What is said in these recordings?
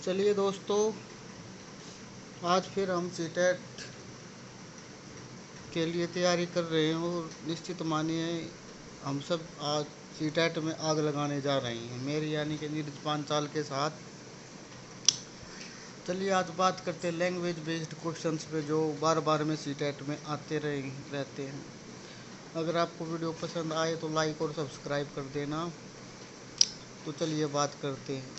चलिए दोस्तों, आज फिर हम सीटेट के लिए तैयारी कर रहे हैं और निश्चित मानिए हम सब आज सीटेट में आग लगाने जा रहे हैं, मेरी यानी कि नीरज पांचाल के साथ। चलिए आज बात करते हैं लैंग्वेज बेस्ड क्वेश्चंस पे जो बार बार में सीटेट में आते रहते हैं। अगर आपको वीडियो पसंद आए तो लाइक और सब्सक्राइब कर देना। तो चलिए बात करते हैं।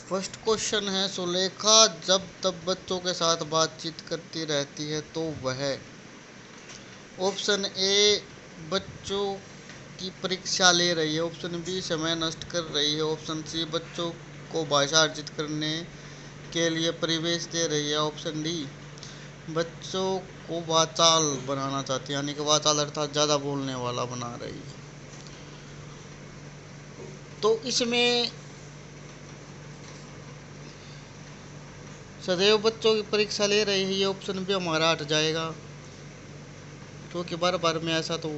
फर्स्ट क्वेश्चन है, सुलेखा जब तब बच्चों के साथ बातचीत करती रहती है तो वह। ऑप्शन ए बच्चों की परीक्षा ले रही है, ऑप्शन बी समय नष्ट कर रही है, ऑप्शन सी बच्चों को भाषा अर्जित करने के लिए परिवेश दे रही है, ऑप्शन डी बच्चों को वाचाल बनाना चाहती है, यानी कि वाचाल अर्थात ज़्यादा बोलने वाला बना रही है। तो इसमें सदैव बच्चों की परीक्षा ले रही है, ये ऑप्शन भी हमारा हट जाएगा, क्योंकि बार बार में ऐसा तो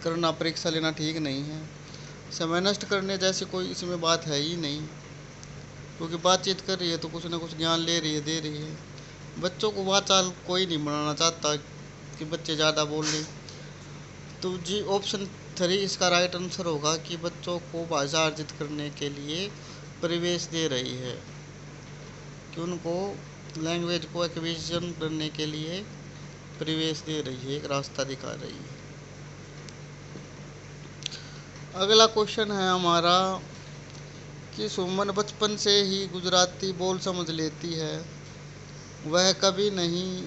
करना, परीक्षा लेना ठीक नहीं है। समय नष्ट करने जैसी कोई इसमें बात है ही नहीं, क्योंकि बातचीत कर रही है तो कुछ ना कुछ ज्ञान ले रही है, दे रही है। बच्चों को वाचाल कोई नहीं बनाना चाहता कि बच्चे ज़्यादा बोल लें। तो जी ऑप्शन 3 इसका राइट आंसर होगा कि बच्चों को भाषा अर्जित करने के लिए परिवेश दे रही है, कि उनको लैंग्वेज को एक्विजिशन करने के लिए परिवेश दे रही है, एक रास्ता दिखा रही है। अगला क्वेश्चन है हमारा कि सुमन बचपन से ही गुजराती बोल समझ लेती है, वह कभी नहीं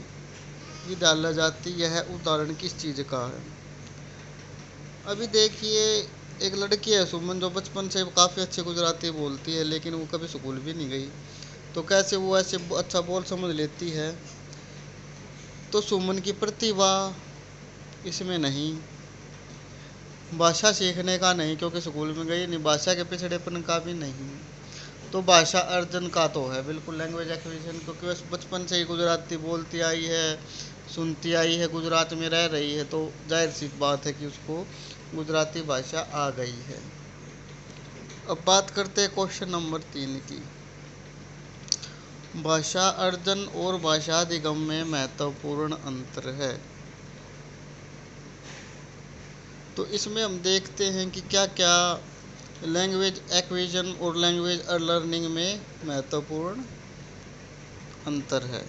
विद्यालय जाती, यह उदाहरण किस चीज़ का है। अभी देखिए, एक लड़की है सुमन जो बचपन से काफ़ी अच्छी गुजराती बोलती है, लेकिन वो कभी स्कूल भी नहीं गई, तो कैसे वो ऐसे अच्छा बोल समझ लेती है। तो सुमन की प्रतिभा इसमें नहीं, भाषा सीखने का नहीं, क्योंकि स्कूल में गई नहीं, भाषा के पिछड़ेपन का भी नहीं, तो भाषा अर्जन का तो है बिल्कुल लैंग्वेज एक्विजिशन, क्योंकि वह बचपन से ही गुजराती बोलती आई है, सुनती आई है, गुजरात में रह रही है, तो जाहिर सी बात है कि उसको गुजराती भाषा आ गई है। अब बात करते हैं क्वेश्चन नंबर 3 की। भाषा अर्जन और भाषा अधिगम में महत्वपूर्ण अंतर है। तो इसमें हम देखते हैं कि क्या क्या लैंग्वेज एक्विजिशन और लैंग्वेज लर्निंग में महत्वपूर्ण अंतर है।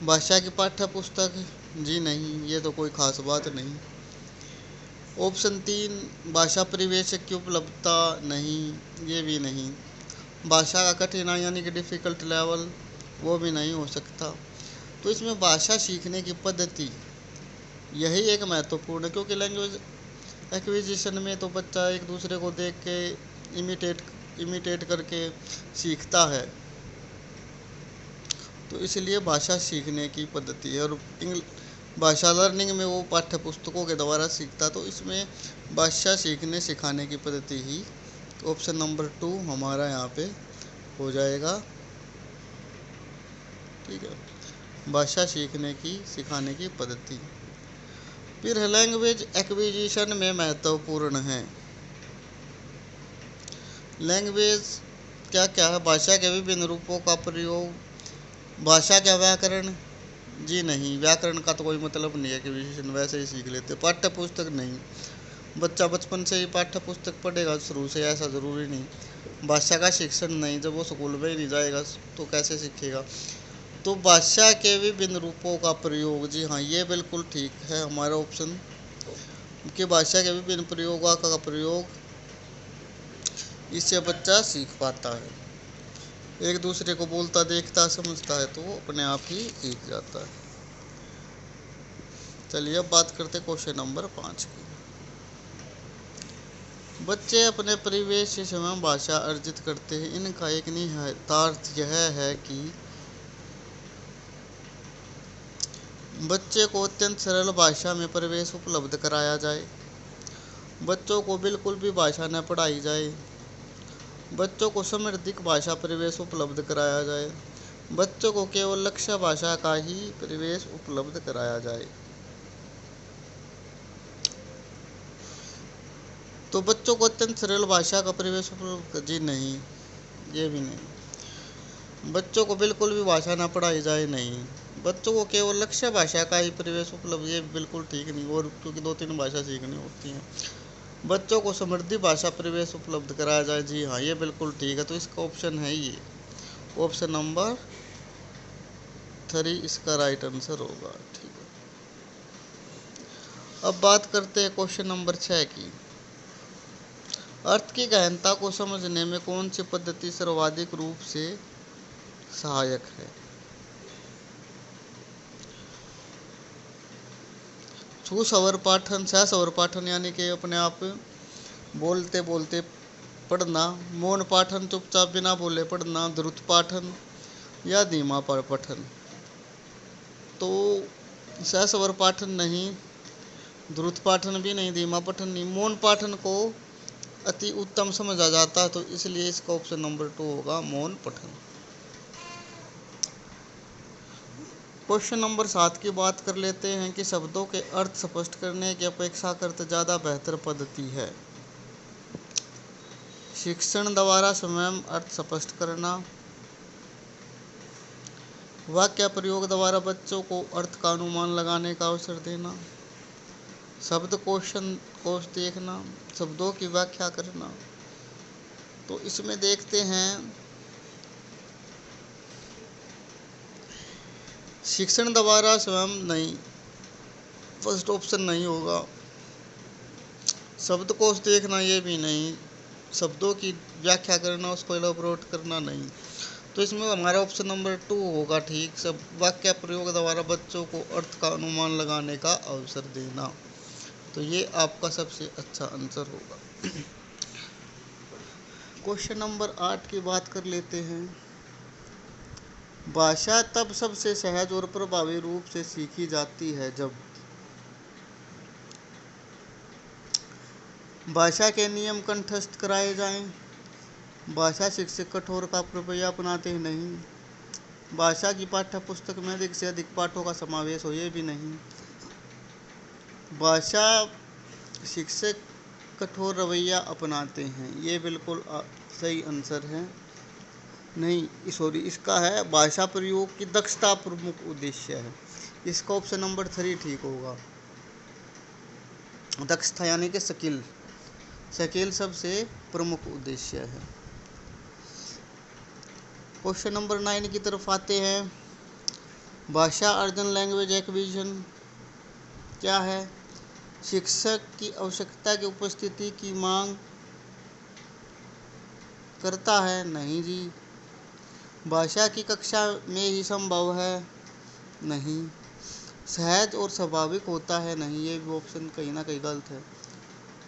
भाषा की पाठ्य पुस्तक, जी नहीं, ये तो कोई खास बात नहीं। ऑप्शन 3 भाषा परिवेशक की उपलब्धता, नहीं, ये भी नहीं। भाषा का कठिनाई यानी कि डिफ़िकल्ट लेवल, वो भी नहीं हो सकता। तो इसमें भाषा सीखने की पद्धति यही एक महत्वपूर्ण है, क्योंकि लैंग्वेज एक्विजिशन में तो बच्चा एक दूसरे को देख के इमिटेट करके सीखता है, तो इसलिए भाषा सीखने की पद्धति है। और भाषा लर्निंग में वो पाठ्य पुस्तकों के द्वारा सीखता, तो इसमें भाषा सीखने सिखाने की पद्धति ही, तो ऑप्शन नंबर 2 हमारा यहाँ पे हो जाएगा। ठीक है, भाषा सीखने की सिखाने की पद्धति। फिर लैंग्वेज एक्विजिशन में महत्वपूर्ण है। लैंग्वेज क्या क्या है, भाषा के विभिन्न रूपों का प्रयोग, भाषा का व्याकरण, जी नहीं, व्याकरण का तो कोई मतलब नहीं है कि विशेषण वैसे ही सीख लेते। पाठ्य पुस्तक नहीं, बच्चा बचपन से ही पाठ्य पुस्तक पढ़ेगा शुरू से, ऐसा ज़रूरी नहीं। भाषा का शिक्षण नहीं, जब वो स्कूल में ही नहीं जाएगा तो कैसे सीखेगा। तो भाषा के विभिन्न रूपों का प्रयोग, जी हाँ, ये बिल्कुल ठीक है हमारा ऑप्शन, कि भाषा के विभिन्न प्रयोगों का प्रयोग, इससे बच्चा सीख पाता है, एक दूसरे को बोलता देखता समझता है, तो वो अपने आप ही सीख जाता है। चलिए अब बात करते क्वेश्चन नंबर 5 की। बच्चे अपने परिवेश से स्वयं भाषा अर्जित करते हैं, इनका एक निहितार्थ यह है कि बच्चे को अत्यंत सरल भाषा में परिवेश उपलब्ध कराया जाए, बच्चों को बिल्कुल भी भाषा न पढ़ाई जाए, बच्चों को समृद्धिक भाषा परिवेश उपलब्ध कराया जाए, बच्चों को केवल लक्ष्य भाषा का ही परिवेश उपलब्ध कराया जाए। तो बच्चों को अत्यंत सरल भाषा का परिवेश उपलब्ध, जी नहीं, ये भी नहीं। बच्चों को बिल्कुल भी भाषा ना पढ़ाई जाए, नहीं। बच्चों को केवल लक्ष्य भाषा का ही परिवेश उपलब्ध, ये बिल्कुल ठीक नहीं, और क्योंकि 2-3 भाषा सीखनी होती हैं। बच्चों को समृद्धि भाषा परिवेश उपलब्ध कराया जाए, जी हाँ, ये बिल्कुल ठीक है। तो इसका ऑप्शन है ये, ऑप्शन नंबर 3 इसका राइट आंसर होगा। ठीक है, अब बात करते हैं क्वेश्चन नंबर 6 की। अर्थ की गहनता को समझने में कौन सी पद्धति सर्वाधिक रूप से सहायक है? छूसवर पाठन, सहसवर पाठन यानी कि अपने आप बोलते बोलते पढ़ना, मौन पाठन चुपचाप बिना बोले पढ़ना, द्रुत पाठन या धीमा पठन। तो सहस्वर पाठन नहीं, द्रुत पाठन भी नहीं, धीमा पठन नहीं, मौन पाठन को अति उत्तम समझा जाता है, तो इसलिए इसका ऑप्शन नंबर 2 होगा, मौन पठन। क्वेश्चन नंबर 7 की बात कर लेते हैं कि शब्दों के अर्थ स्पष्ट करने की अपेक्षाकृत ज़्यादा बेहतर पद्धति है। शिक्षण द्वारा स्वयं अर्थ स्पष्ट करना, वाक्य प्रयोग द्वारा बच्चों को अर्थ का अनुमान लगाने का अवसर देना, शब्द कोश देखना, शब्दों की व्याख्या करना। तो इसमें देखते हैं, शिक्षण द्वारा स्वयं नहीं, फर्स्ट ऑप्शन नहीं होगा। शब्द कोश देखना, ये भी नहीं। शब्दों की व्याख्या करना, उसको एलोबरेट करना, नहीं। तो इसमें हमारा ऑप्शन नंबर 2 होगा, ठीक। सब वाक्य प्रयोग द्वारा बच्चों को अर्थ का अनुमान लगाने का अवसर देना, तो ये आपका सबसे अच्छा आंसर होगा। क्वेश्चन नंबर 8 की बात कर लेते हैं। भाषा तब सबसे सहज और प्रभावी रूप से सीखी जाती है जब भाषा के नियम कंठस्थ कराए जाएं, भाषा शिक्षक कठोर का प्रवैया अपनाते हैं, नहीं। भाषा की पाठ्य पुस्तक में अधिक से अधिक पाठों का समावेश हो, ये भी नहीं। भाषा शिक्षक कठोर रवैया अपनाते हैं, ये बिल्कुल सही आंसर है, नहीं सॉरी, इसका है भाषा प्रयोग की दक्षता प्रमुख उद्देश्य है। इसका ऑप्शन नंबर 3 ठीक होगा। दक्षता यानी कि स्किल सबसे प्रमुख उद्देश्य है। क्वेश्चन नंबर 9 की तरफ आते हैं। भाषा अर्जन लैंग्वेज एक्विजिशन क्या है? शिक्षक की आवश्यकता की उपस्थिति की मांग करता है, नहीं जी। भाषा की कक्षा में ही संभव है, नहीं। सहज और स्वाभाविक होता है, नहीं। ये भी ऑप्शन कहीं ना कहीं गलत है।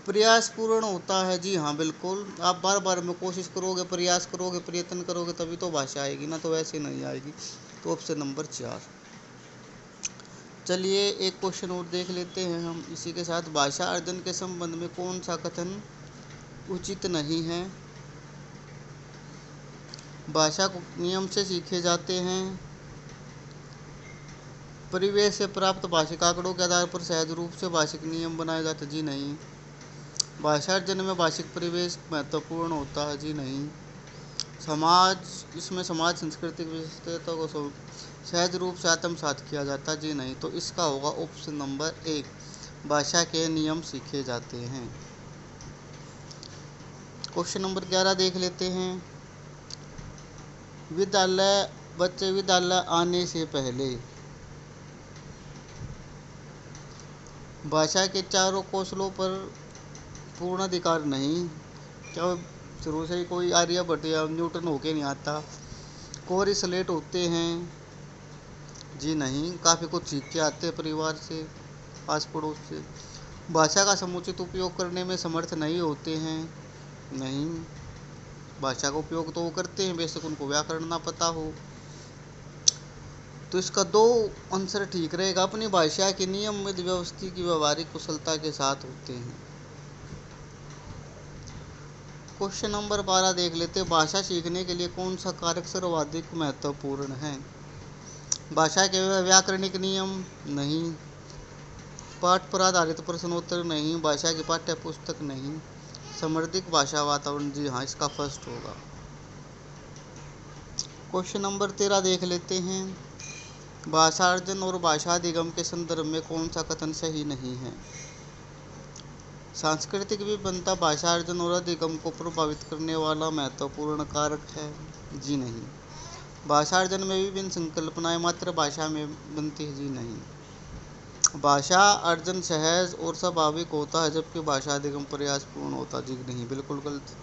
प्रयास पूर्ण होता है, जी हाँ बिल्कुल। आप बार बार में कोशिश करोगे, प्रयास करोगे, प्रयत्न करोगे, तभी तो भाषा आएगी ना, तो वैसे नहीं आएगी। तो ऑप्शन नंबर 4। चलिए एक क्वेश्चन और देख लेते हैं हम इसी के साथ। भाषा अर्जन के संबंध में कौन सा कथन उचित नहीं है? भाषा को नियम से सीखे जाते हैं, परिवेश से प्राप्त भाषिक आंकड़ों के आधार पर सहज रूप से भाषिक नियम बनाए जाते, जी नहीं। भाषा अर्जन में भाषिक परिवेश महत्वपूर्ण होता है, जी नहीं। इसमें समाज सांस्कृतिक विशेषता को सहज रूप से आत्मसात किया जाता है, जी नहीं। तो इसका होगा ऑप्शन नंबर 1, भाषा के नियम सीखे जाते हैं। क्वेश्चन नंबर 11 देख लेते हैं। बच्चे विद्यालय आने से पहले भाषा के चारों कौशलों पर पूर्ण अधिकार नहीं। क्या शुरू से ही कोई आर्यभट्ट या न्यूटन होके नहीं आता? कोरी स्लेट होते हैं, जी नहीं। काफ़ी कुछ सीख के आते हैं परिवार से, आस पड़ोस से। भाषा का समुचित उपयोग करने में समर्थ नहीं होते हैं, नहीं। भाषा का उपयोग तो वो करते हैं, बेशक उनको व्याकरण ना पता हो। तो इसका 2 आंसर ठीक रहेगा। अपनी भाषा के नियम में व्यवस्थित की व्यवहारिक कुशलता के साथ होते हैं। क्वेश्चन नंबर 12 देख लेते हैं। भाषा सीखने के लिए कौन सा कारक सर्वाधिक महत्वपूर्ण है? भाषा के व्याकरणिक नियम, नहीं। पाठ पर आधारित प्रश्नोत्तर, नहीं। भाषा की पाठ्य पुस्तक, नहीं। समृद्धिक भाषा वातावरण, जी हाँ, इसका फर्स्ट होगा। क्वेश्चन नंबर 13 देख लेते हैं। भाषार्जन और भाषाधिगम के संदर्भ में कौन सा कथन सही नहीं है? सांस्कृतिक विभिन्नता भाषार्जन और अधिगम को प्रभावित करने वाला महत्वपूर्ण कारक है? जी नहीं। भाषार्जन में विभिन्न संकल्पनाएं मातृभाषा में बनती है? जी नहीं। भाषा अर्जन सहज और स्वाभाविक होता है जबकि भाषाधिगम प्रयासपूर्ण होता है? जी नहीं, बिल्कुल गलत।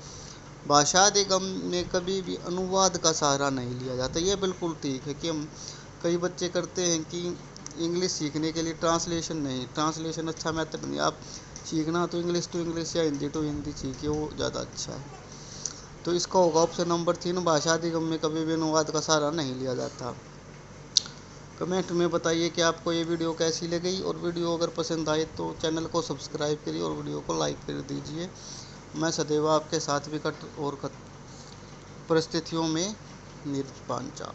भाषाधिगम में कभी भी अनुवाद का सहारा नहीं लिया जाता। ये बिल्कुल ठीक है कि हम कई बच्चे करते हैं कि इंग्लिश सीखने के लिए ट्रांसलेशन नहीं, ट्रांसलेशन अच्छा मेथड नहीं। आप सीखना तो इंग्लिश टू इंग्लिश या हिंदी टू हिंदी सीखिए, वो ज़्यादा अच्छा है। तो इसका होगा ऑप्शन नंबर 3, भाषाधिगम में कभी भी अनुवाद का सहारा नहीं लिया जाता। कमेंट में बताइए कि आपको ये वीडियो कैसी लगी, और वीडियो अगर पसंद आए तो चैनल को सब्सक्राइब करिए और वीडियो को लाइक कर दीजिए। मैं सदैव आपके साथ विकट और परिस्थितियों में निरंतर।